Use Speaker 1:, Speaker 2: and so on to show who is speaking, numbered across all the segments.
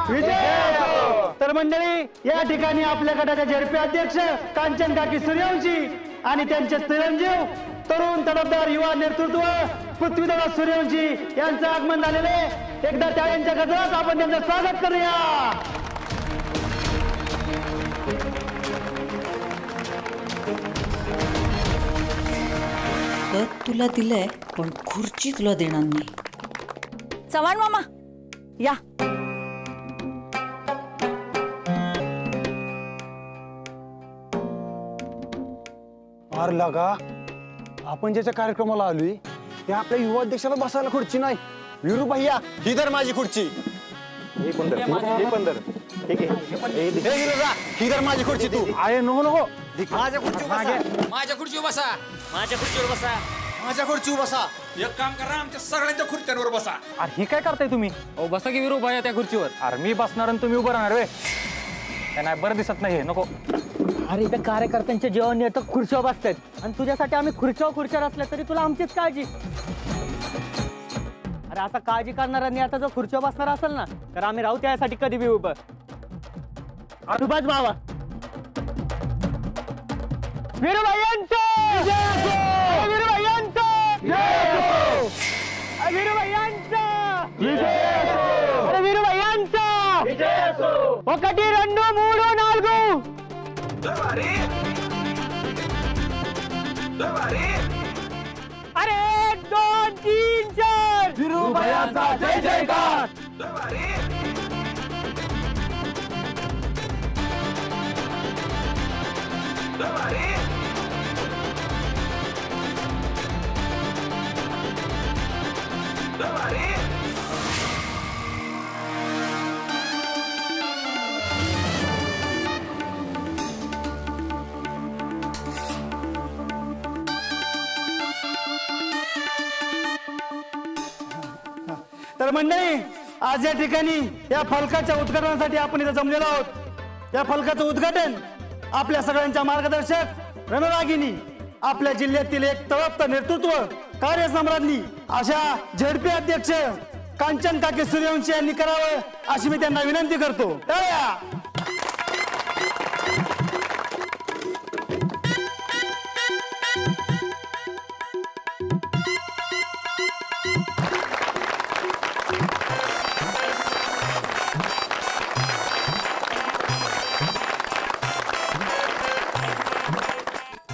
Speaker 1: तर मंडळी, या ठिकाणी आपल्या गटाचे झेडपी अध्यक्ष कांचन काकी सूर्यवंशी आणि त्यांचे चिरंजीव तरुण तडफदार युवा नेतृत्व पृथ्वीदादा सूर्यवंशी यांचं आगमन झालेले. एकदा टाळ्यांच्या गजरात आपण त्यांचं स्वागत करूया.
Speaker 2: तुला दिलंय पण खुर्ची तुला देणार नाही.
Speaker 3: चव्हाण मामा या.
Speaker 1: अर लगा, आपण ज्याच्या कार्यक्रमाला आलोय ते आपल्या युवा अध्यक्षाला बसायला खुर्ची नाही. विरू भैया, ही धर माझी खुर्ची. ही पण धर. ठीक आहे, ही धर माझी खुर्ची. तू आहे नको नको. माझ्या खुर्ची बसा.
Speaker 4: माझ्या खुर्चीवर बसा. माझ्या खुर्चीवर बसा.
Speaker 1: माझ्या खुर्चीवर बसा.
Speaker 4: एक काम करा, आमच्या सगळ्यांच्या खुर्च्यांवर बसा.
Speaker 5: अरे ही काय करताय तुम्ही?
Speaker 4: ओ बसा की विरू भैया त्या खुर्चीवर.
Speaker 5: अरे मी बसणार आणि तुम्ही उभं राहणार वे. नाही बरं दिसत नाही, नको.
Speaker 6: अरे इथं कार्यकर्त्यांच्या जेवण येतं खुर्च्यावर बसतात आणि तुझ्यासाठी आम्ही खुर्च्यावर असल्या तरी तुला आमचीच काळजी. अरे आता काळजी करणाऱ्यांनी आता जर खुर्च्यावर बसणार असेल ना तर आम्ही राहू त्यासाठी कधी बी उभं. अनुबाज बाबा वीरभैयांचं ఒకటి రెండు మూడు నాలుగు. अरे 1 2 3 4. वीरभैयांचा जय जयकार.
Speaker 1: तर मंडळी, आज या ठिकाणी या फलकाच्या उद्घाटनासाठी आपण इथे जमलेलो आहोत. या फलकाचं उद्घाटन आपल्या सगळ्यांच्या मार्गदर्शक रणरागिनी, आपल्या जिल्ह्यातील एक तळपतं नेतृत्व, कार्यसम्राज्ञी अशा झेडपी अध्यक्ष कांचन काकी सूर्यवंशी यांनी करावं अशी मी त्यांना विनंती करतो.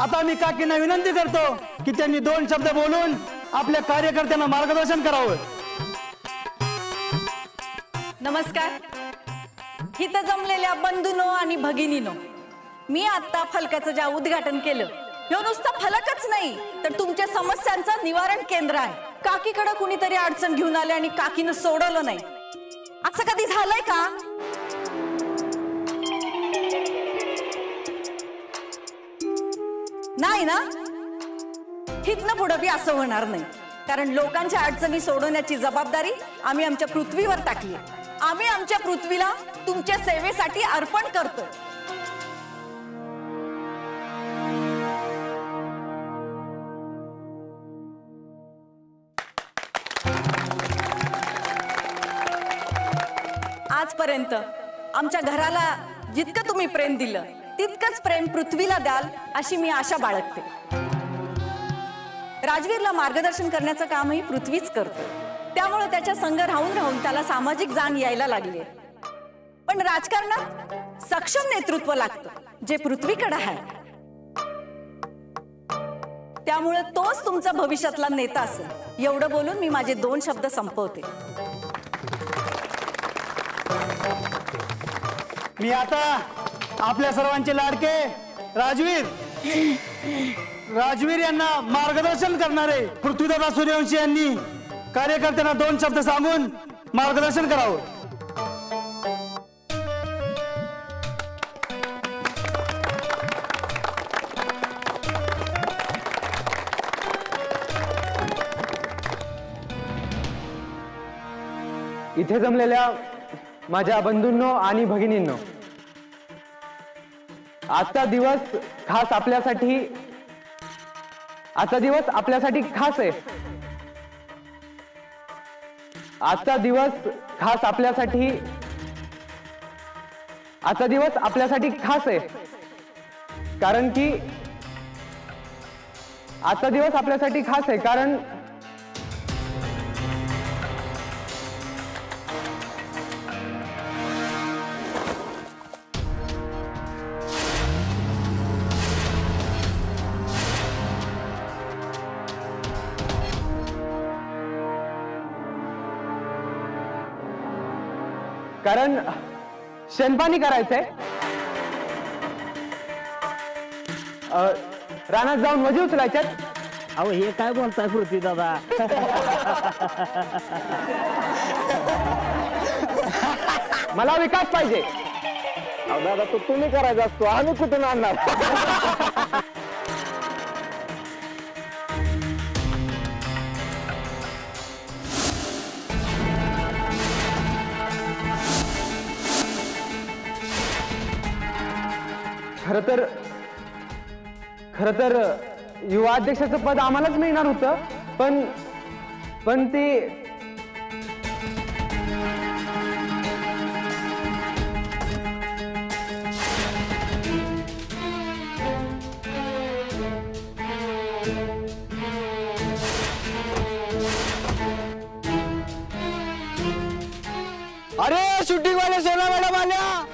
Speaker 1: आता मी काकींना विनंती करतो की त्यांनी 2 शब्द बोलून आपल्या कार्यकर्त्यांना मार्गदर्शन करावं.
Speaker 3: नमस्कार. इथं जमलेल्या बंधूंनो आणि भगिनीनो, मी आता फलकाचं जे उद्घाटन केलं, हे नुसतं फलकच नाही तर तुमच्या समस्यांचं निवारण केंद्र आहे. काकीकडे कुणीतरी अडचण घेऊन आले आणि काकीनं सोडवलं नाही, असं कधी झालंय का? नाही ना. हितनं पुढे बी असं होणार नाही, कारण लोकांच्या अडचणी सोडवण्याची जबाबदारी आम्ही आमच्या पृथ्वीवर टाकली. आम्ही आमच्या पृथ्वीला तुमच्या सेवेसाठी अर्पण करतो. आजपर्यंत आमच्या घराला जितकं तुम्ही प्रेम दिलं तितकंच प्रेम पृथ्वीला द्याल अशी मी आशा बाळगते. राजवीरला मार्गदर्शन करण्याचं कामही पृथ्वीच करतो, त्यामुळे त्याच्या संग राहून राहून त्याला सामाजिक जाण यायला लागली. पण राजकारणात सक्षम नेतृत्व लागतं जे पृथ्वीकडे आहे, त्यामुळे तोच तुमचा भविष्यातला नेता असेल. एवढं बोलून मी माझे 2 शब्द संपवते.
Speaker 1: मी आता आपल्या सर्वांचे लाडके राजवीर यांना मार्गदर्शन करणारे पृथ्वीदादा सूर्यवंशी यांनी कार्यकर्त्यांना 2 शब्द सांगून मार्गदर्शन करावं.
Speaker 5: इथे जमलेल्या माझ्या बंधूंनो आणि भगिनींनो, आजचा दिवस आपल्यासाठी खास आहे. आजचा दिवस खास आपल्यासाठी
Speaker 6: आजचा दिवस आपल्यासाठी खास आहे, कारण की आजचा दिवस आपल्यासाठी खास आहे कारण शेणपाणी करायचंय, रानात जाऊन वजी उचलायच्यात.
Speaker 7: अहो हे काय बोलताय पृथ्वी दादा?
Speaker 6: मला विकास पाहिजे.
Speaker 7: अहो दादा तो तुम्ही करायचा असतो, आम्ही कुठून आणणार?
Speaker 6: खर तर युवा अध्यक्षाचं पद आम्हालाच मिळणार होतं, पण ते
Speaker 1: अरे शूटिंग वाले सोना मॅडम आल्या.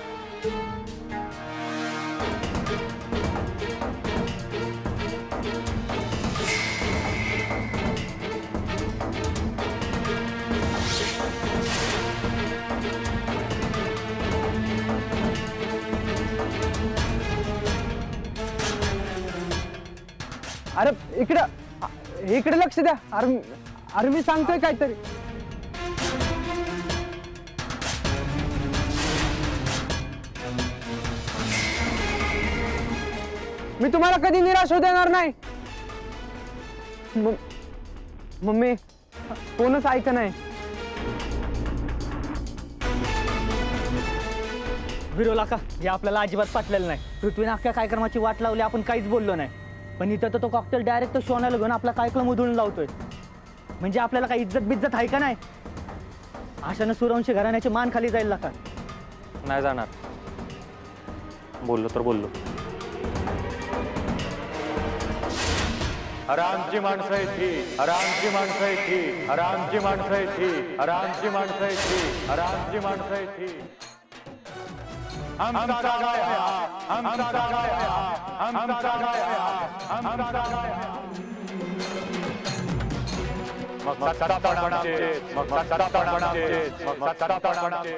Speaker 6: अरे इकडे लक्ष द्या. अरे मी सांगतोय काहीतरी. मी तुम्हाला कधी निराश होऊ देणार नाही. मम्मी कोणच ऐक नाही.
Speaker 7: विरोला का हे आपल्याला अजिबात पटलेलं नाही. पृथ्वीने अख्ख्या कार्यक्रमाची वाट लावली, आपण काहीच बोललो नाही. पण इथं तर तो कॉकटेल डायरेक्ट शोनाला घेऊन आपला कार्यक्रम उधळून लावतोय. म्हणजे आपल्याला काही इज्जत बिज्जत आहे का नाही? अशानं सूर्यवंशी घराण्याची मान खाली जाईल का?
Speaker 5: नाही जाणार. बोललो तर बोललो.
Speaker 8: आरामची माणसं आहे ती, आरामची माणसं आहे ती, आरामची माणसं आहे ती, आरामची माणसं आहे ती, आरामची माणसं आहे ती. आमचा गाय हा, आमचा गाय हा, आमचा गाय हा, आमचा गाय हा. मग सत्तापणाचे, मग सत्तापणाचे, मग सत्तापणाचे.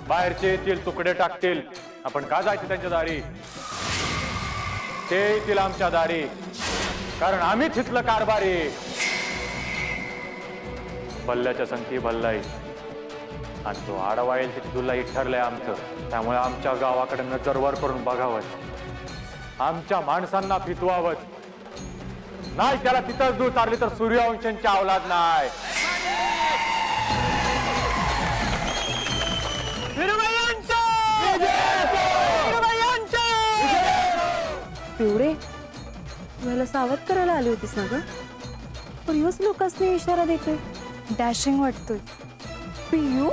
Speaker 8: बाहेरचे येतील, तुकडे टाकतील. आपण का जायचं त्यांच्या दारी? ते येतील आमच्या दारी, कारण आम्हीच इथलं कारभारी. भल्ल्याच्या संगती भल्लाई आणि तो आडवा येईल तिथे दुल्लाई ठरलंय आमचं. त्यामुळे आमच्या गावाकडे नजर वर करून बघावं, आमच्या माणसांना फितवावं. नाही त्याला तिथंच दूर चालली तर सूर्यवंशांची अवलाद नाही.
Speaker 9: पिवडे मला सावध करायला आली होतीस ना ग? पण ह्योच लोकांनी इशारा देतोय. डॅशिंग वाटतोय. पियू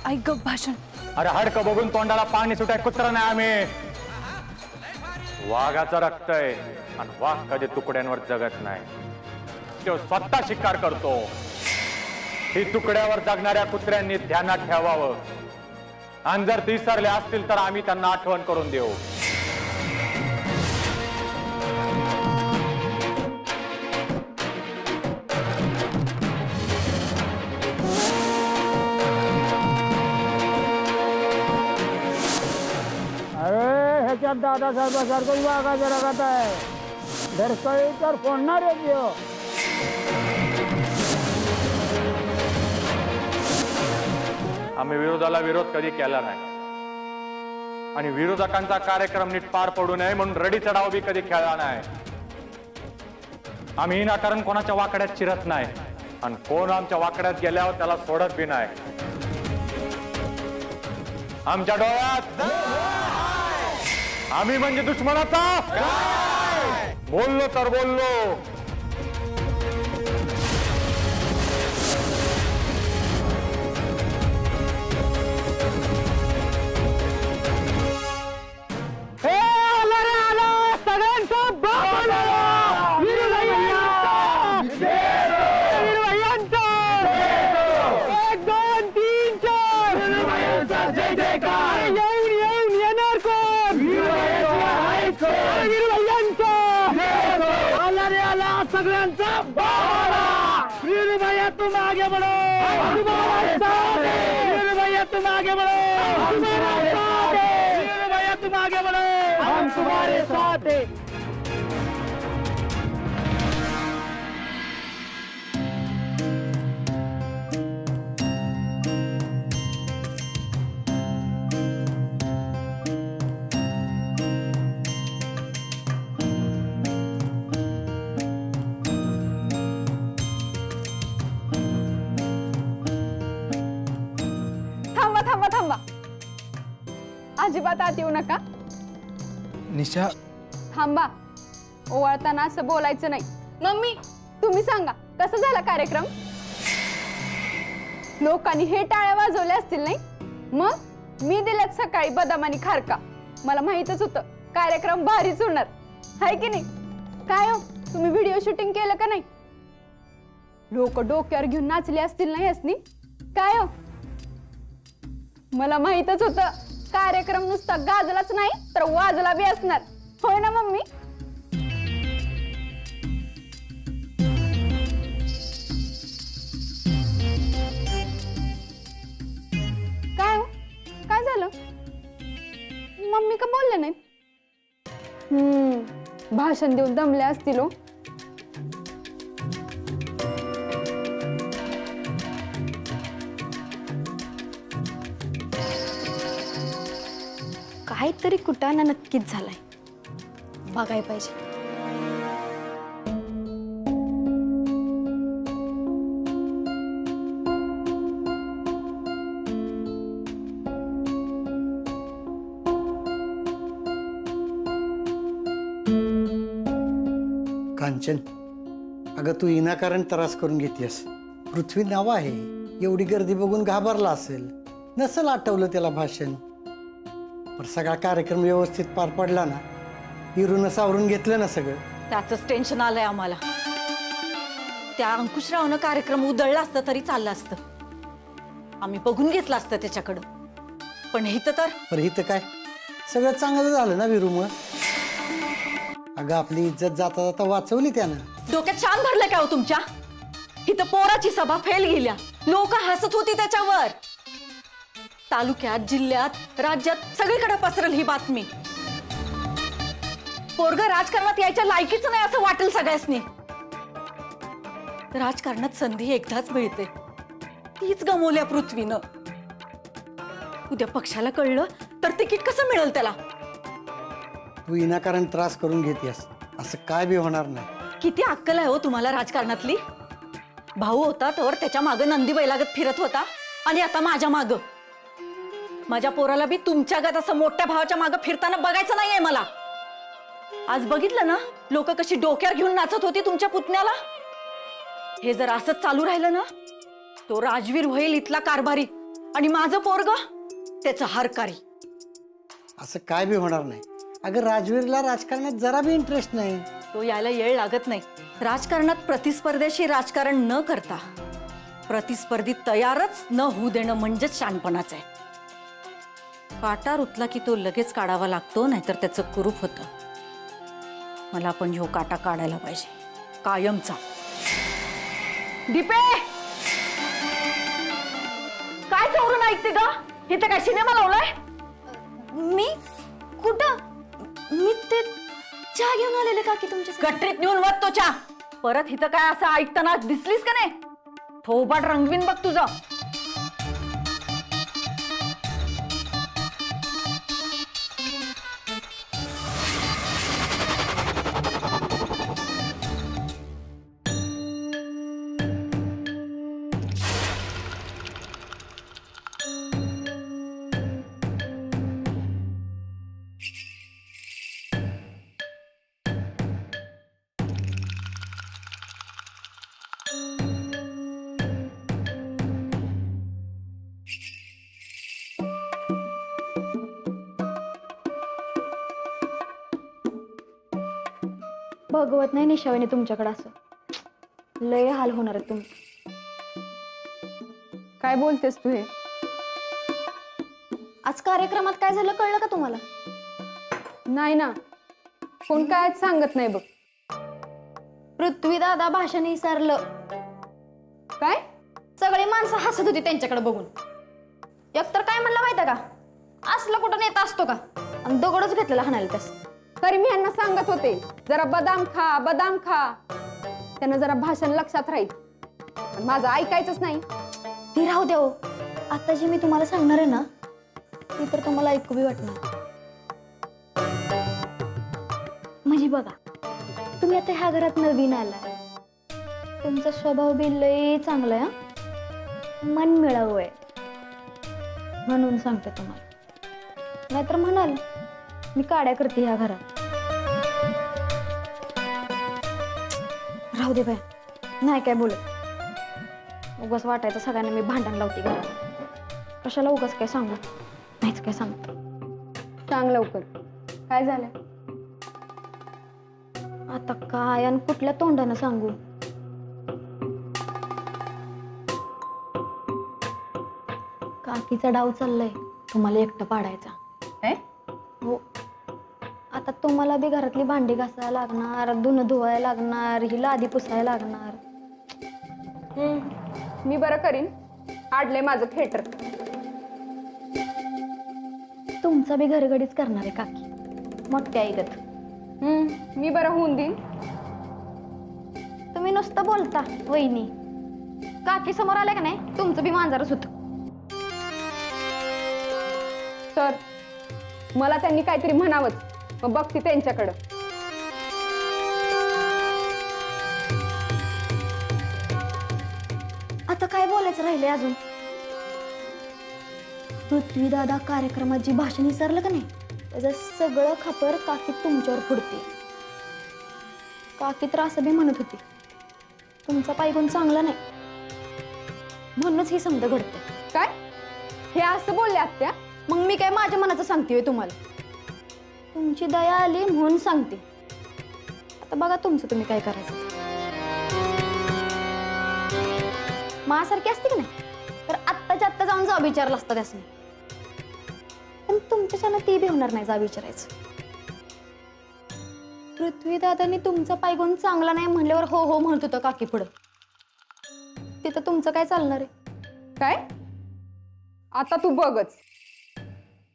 Speaker 9: ऐक ग भाषण.
Speaker 8: अरे हडकं बघून तोंडाला पाणी सुटाय कुत्र नाही आम्ही. वाघाचं रक्त आहे आणि वाघ कधी तुकड्यांवर जगत नाही, तो स्वतः शिकार करतो. ही तुकड्यावर जगणाऱ्या कुत्र्यांनी ध्यानात ठेवावं. आणि जर ती विसरले असतील तर आम्ही त्यांना आठवण करून देऊ.
Speaker 7: अरे ह्याच्यात दादासाहेबासारखं वाघाचं रगत आहे. धरकळी तर फोडणार आहे जीव.
Speaker 8: आम्ही विरोधाला विरोध कधी केला नाही आणि विरोधकांचा कार्यक्रम नीट पार पडू नये म्हणून रडी चढाव बी कधी खेळला नाही. आम्ही विनाकारण कोणाच्या वाकड्यात शिरत नाही आणि कोण आमच्या वाकड्यात गेल्यावर त्याला सोडत बी नाही. आमच्या डोळ्यात आम्ही म्हणजे दुश्मनाचा बोललो तर बोललो.
Speaker 7: येऊन येणार कोण? वीरभैयांचा आला रे आला सगळ्यांचा बाबा. वीरभैया तुम आगे बढ़ो, वीरभैया तुम आगे बढ़ो, वीरभैया तुम आगे बढ़ो, हम तुम्हारे साथ हैं.
Speaker 9: थांबा थांबा थांबा, अजिबात आत येऊ नका.
Speaker 1: निशा
Speaker 9: थांबा, ओवाळताना असं बोलायचं नाही. मम्मी तुम्ही सांगा कसा झाला कार्यक्रम? लोकांनी हे टाळ्या वाजवल्या असतील नाही? मग मी दिल्यात सकाळी बदाम आणि खारका. मला माहितच होतं कार्यक्रम भारीच होणार, हाय की नाही? काय हो, तुम्ही व्हिडिओ शूटिंग केलं का नाही? लोक डोक्यावर घेऊन नाचले असतील नाही असनी? काय हो, मला माहितच होतं कार्यक्रम नुसता गाजलाच नाही तर वाजला बी असणार, होय ना मम्मी? काय हो, काय झालं? मम्मी का बोलले नाही? भाषण देऊन दमले असतील हो. काहीतरी कुटाणा नक्कीच झालाय, बघाय पाहिजे.
Speaker 1: कांचन, अगं तू विनाकारण त्रास करून घेतेस. पृथ्वी नाव आहे, एवढी गर्दी बघून घाबरला असेल, नसेल आठवलं त्याला भाषण. पण सगळा कार्यक्रम व्यवस्थित पार पडला ना? हिरून सावरून घेतलं ना सगळं?
Speaker 3: त्याचंच टेन्शन आलंय आम्हाला. त्या अंकुशरावनं कार्यक्रम उधळला असतं तरी चाललं असतं, आम्ही बघून घेतलं असतं त्याच्याकडं. पण इथं
Speaker 1: काय सगळं चांगलं झालं ना विरूमुळं? अगं आपली इज्जत जाता जाता वाचवली त्यानं.
Speaker 3: डोक्यात शान भरलं काय हो तुमच्या? इथं पोराची सभा फेल गेल्या, लोक हसत होती त्याच्यावर. तालुक्यात, जिल्ह्यात, राज्यात सगळीकडे पसरल ही बातमी. पोरग राजकारणात यायच्या लायकीच नाही असं वाटेल सगळ्यांनी. राजकारणात संधी एकदाच मिळते, तीच गमवल्या पृथ्वीनं. उद्या पक्षाला कळलं तर तिकीट कसं मिळेल त्याला?
Speaker 1: तू विनाकारण त्रास करून घेतेस, असं काय बी होणार नाही.
Speaker 3: किती अक्कल आहे हो तुम्हाला राजकारणातली? भाऊ होता तर त्याच्या मागं नंदी बैलागत फिरत होता, आणि आता माझ्या मागं. माझ्या पोराला बी तुमच्या गत असं मोठ्या भावाच्या मागं फिरताना बघायचं नाहीये मला. आज बघितलं ना लोक कशी डोक्यावर घेऊन नाचत होती तुमच्या पुतण्याला? हे जर असंच चालू राहिलं ना, तो राजवीर होईल इथला कारभारी, आणि माझं पोरग त्याचं हरकारी.
Speaker 1: असं काय बी होणार नाही. अगं राजवीरला राजकारणात जरा बी इंटरेस्ट नाही.
Speaker 3: तो यायला येळ लागत नाही. राजकारणात प्रतिस्पर्ध्याशी राजकारण न करता प्रतिस्पर्धी तयारच न होऊ देणं म्हणजेच शहाणपणाचं आहे. काटा रुतला की तो लगेच काढावा लागतो, नाहीतर त्याचं कुरूप होतं. मला पण ह्यो काटा काढायला पाहिजे, कायमचा. दीपे, काय चोरून ऐकते ग? इथं काय सिनेमा लावलाय?
Speaker 9: मी कुठं? मी ते चहा घेऊन आलेले काकी तुमच्या.
Speaker 3: गटरीत नेऊन वत तो चहा. परत इथं काय असं ऐकताना दिसलीस का नाही? थोबाड रंगवीन बघ तुझं.
Speaker 9: भगवत नाही निशावणी तुमच्याकडे, असं लय हाल होणार आहे तुमचं. काय बोलतेस तू हे? आज कार्यक्रमात काय झालं कळलं का तुम्हाला?
Speaker 10: नाही ना, कोण काय सांगत नाही बघ.
Speaker 9: पृथ्वी दादा भाषण विसरलं.
Speaker 10: काय?
Speaker 9: सगळी माणसं हसत होती त्यांच्याकडे बघून. एकतर काय म्हणलं माहिती का, असलं कुठं नेता असतो का, आणि दगडच घेतलेला हाणायला त्यास.
Speaker 10: तरी मी यांना सांगत होते जरा बदाम खा बदाम खा, त्यांना जरा भाषण लक्षात राहील. पण माझं ऐकायचंच नाही.
Speaker 9: ती राहू द्या हो. आता जे मी तुम्हाला सांगणार आहे ना, ती तर तुम्हाला ऐकू बी वाटणार. म्हणजे बघा, तुम्ही आता ह्या घरात नवीन आलाय, तुमचा स्वभाव बी लय चांगला आहे, मन मिळावं आहे म्हणून सांगते तुम्हाला. नाहीतर म्हणाल मी काड्या करते ह्या घरात. राहू दे बाय, नाही काय बोलत. उगाच वाटायचं सगळ्यांना मी भांडण लावते घरात. कशाला उगाच काय सांगू, नाहीच काय सांगतो.
Speaker 10: सांग लवकर, काय झालं?
Speaker 9: आता काय आणि कुठल्या तोंडानं सांगू? काकीचा डाव चाललाय तुम्हाला एकटं पाडायचा. हो, आता तुम्हाला बी घरातली भांडी घासायला लागणार, धुणं धुवायला लागणार, ही लादी पुसायला लागणार.
Speaker 10: मी बरं करीन, आडले माझं थिएटर.
Speaker 9: तुमचा बी घरगडीच करणार आहे काकी, मोठ्या ऐकत.
Speaker 10: मी बरं होऊन देईन.
Speaker 9: तुम्ही नुसतं बोलता वहिनी, काकी समोर आल्या का नाही तुमचं बी मांजरच होतं.
Speaker 10: तर मला त्यांनी काहीतरी म्हणावंच, मग बघते त्यांच्याकडं.
Speaker 9: आता काय बोलायचं राहिले अजून? पृथ्वी दादा कार्यक्रमात जी भाषण विसरलं का नाही, त्याचं सगळं खापर काकी तुमच्यावर फुडते. काकी तर असं बी म्हणत होती, तुमचा पायगुण चांगला नाही म्हणूनच ही समज घडते.
Speaker 10: काय हे असं बोलले आत्या?
Speaker 9: मग मी काय माझ्या मनाचं सांगते तुम्हाला? तुमची दया आली म्हणून सांगते. आता बघा तुमचं तुम्ही काय करायचं. माझ्यासारखी असते की नाही तर आत्ताच्या आत्ता जाऊन जा विचारलं असतं त्यासनी. पण तुमच्याच्यानं ती बी होणार नाही जा विचारायचं. पृथ्वी दादानी तुमचा पायगुण चांगला नाही म्हणल्यावर हो हो म्हणत होतं काकी पुढं. तिथं तुमचं काय चालणार आहे?
Speaker 10: काय? आता तू बघच.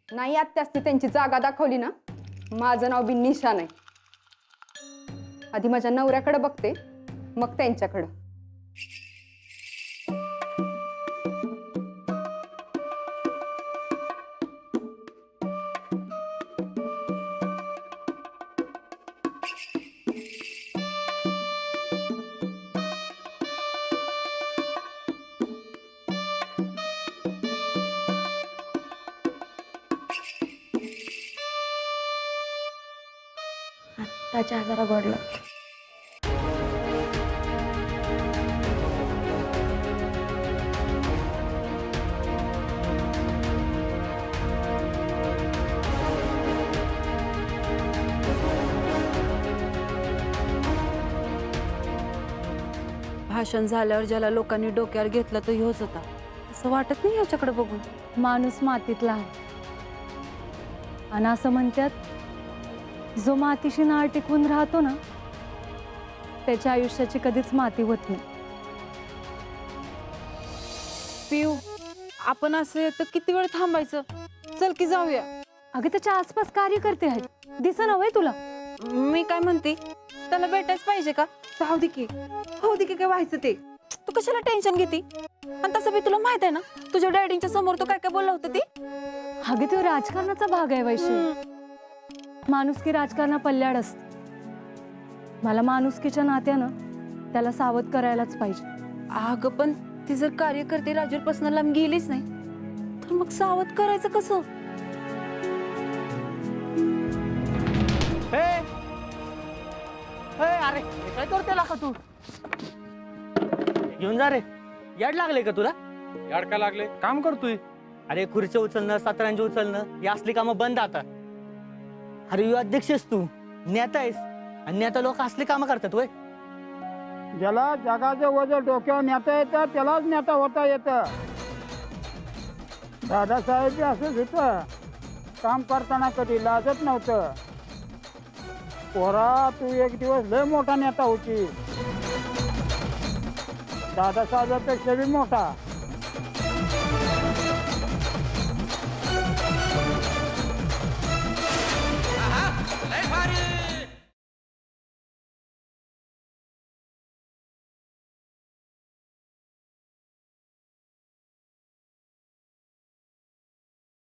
Speaker 10: नाही आत्या असती त्यांची जागा दाखवली ना, माझं नाव बी निशा नाही. आधी माझ्या नवऱ्याकडे बघते, मग त्यांच्याकडं.
Speaker 9: त्याच्या जरा गोडलं.
Speaker 3: भाषण झाल्यावर ज्याला लोकांनी डोक्यावर घेतलं तो ह्योच होता, असं वाटत नाही ह्याच्याकडे बघून.
Speaker 11: माणूस मातीतला आहे, आणि असं म्हणतात जो मातीशी नाळ टिकवून राहतो ना, त्याच्या आयुष्याची कधीच माती होत नाही.
Speaker 3: पिऊ, आपण असं तर किती वेळ थांबायचं? चल की जाऊया.
Speaker 11: अगं त्याच्या आसपास कार्यकर्ते आहेत, दिसं नव्हे तुला?
Speaker 3: मी काय म्हणते, त्याला भेटायच पाहिजे का? जाऊ दे की, हो दे की, काय व्हायचं ते. तू कशाला टेन्शन घेते? आणि तसं बी तुला माहित आहे ना, तुझ्या डॅडींच्या समोर तो काय काय बोलला होता ते.
Speaker 11: अगं तो राजकारणाचा भाग आहे वैशी. माणुसकी राजकारणा पल्ल्याड असते. मला माणुसकीच्या नात्यानं त्याला सावध करायलाच पाहिजे.
Speaker 3: अगं पण ती जर कार्यकर्ते राजूरपासून लांब गेलीच नाही तर मग सावध करायचं कसं?
Speaker 7: अरे काय करते का तू? घेऊन जा रे. याड लागले का तुला?
Speaker 5: याड काय लागले? काम करतोय.
Speaker 7: अरे खुर्च्या उचलणं, सातारांची उचलणं, ही असली कामं बंद आता. अरे यू अध्यक्षस तू, नेता आहेस, आणि नेता लोक असली कामं करतात वय.
Speaker 1: ज्याला जगाचं वजन डोक्यावर नेता येतं त्यालाच नेता होता येतं.
Speaker 12: दादासाहेब बी असंच होतं, काम करताना कधी लाजत नव्हतं. पोरा तू एक दिवस लय मोठा नेता होती, दादासाहेबापेक्षा बी मोठा.